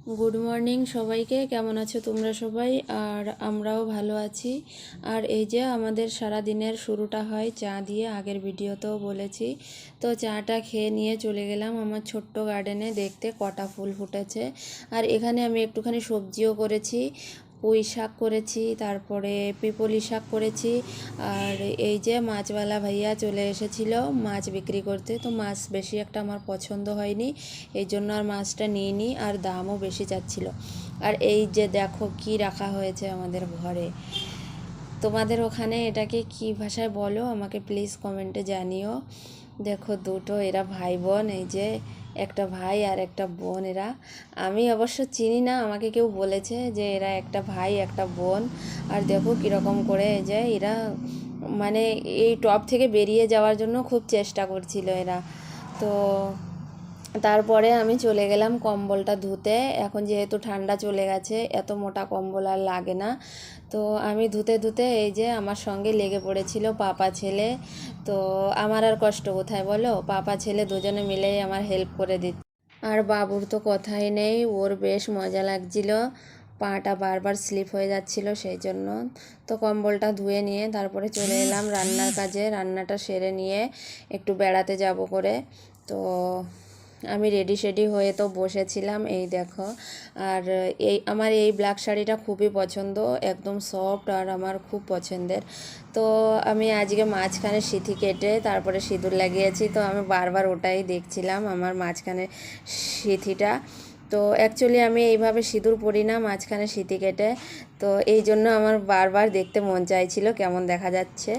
Good morning সবাইকে। কেমন আছো তোমরা সবাই? আর আমরাও ভালো আছি। আর এই যে আমাদের সারা দিনের শুরুটা হয় চা দিয়ে, আগের ভিডিওতেও বলেছি। তো চাটা খেয়ে নিয়ে চলে গেলাম আমার ছোট্ট গার্ডেনে দেখতে কটা ফুল ফুটেছে। আর এখানে আমি একটুখানি সবজিও করেছি, পুঁই শাক করেছি, তারপরে পিপলি শাক করেছি। আর এই যে মাছওয়ালা ভাইয়া চলে এসেছিল মাছ বিক্রি করতে, তো মাছ বেশি একটা আমার পছন্দ হয়নি, এই জন্য আর মাছটা নিইনি, আর দামও বেশি চাচ্ছিল। আর এই যে দেখো কি রাখা হয়েছে আমাদের ঘরে। তোমাদের ওখানে এটাকে কি ভাষায় বলো আমাকে প্লিজ কমেন্টে জানিও। দেখো দুটো এরা ভাই বোন, এই যে একটা ভাই আর একটা বোন। এরা আমি অবশ্য চিনি না, আমাকে কেউ বলেছে যে এরা একটা ভাই একটা বোন। আর দেখো কীরকম করে এই যে এরা মানে এই টব থেকে বেরিয়ে যাওয়ার জন্য খুব চেষ্টা করছিল এরা। তো তারপরে আমি চলে গেলাম কম্বলটা ধুতে। এখন যেহেতু ঠান্ডা চলে গেছে, এত মোটা কম্বল আর লাগে না। তো আমি ধুতে ধুতে এই যে আমার সঙ্গে লেগে পড়েছিল পাপা ছেলে। তো আমার আর কষ্ট কোথায় বলো, পাপা ছেলে দুজনে মিলেই আমার হেল্প করে দিচ্ছে। আর বাবুর তো কথাই নেই, ওর বেশ মজা লাগছিল, পাটা বারবার স্লিপ হয়ে যাচ্ছিল সেই জন্য। তো কম্বলটা ধুয়ে নিয়ে তারপরে চলে এলাম রান্নার কাজে। রান্নাটা সেরে নিয়ে একটু বেড়াতে যাব করে। তো আমি রেডি শেডি হয়ে তো বসেছিলাম, এই দেখো। আর আমার এই ব্ল্যাক শাড়িটা খুবই পছন্দ, একদম সফট আর আমার খুব পছন্দের। তো আমি আজকে মাঝখানে সিঁথি কেটে তারপরে সিঁদুর লাগিয়েছি, তো আমি বারবার ওটাই দেখছিলাম আমার মাঝখানে সিঁথিটা। তো অ্যাকচুয়ালি আমি এইভাবে সিঁদুর পরি না মাঝখানে সিঁথি কেটে, তো এই জন্য আমার বারবার দেখতে মন চাইছিল কেমন দেখা যাচ্ছে।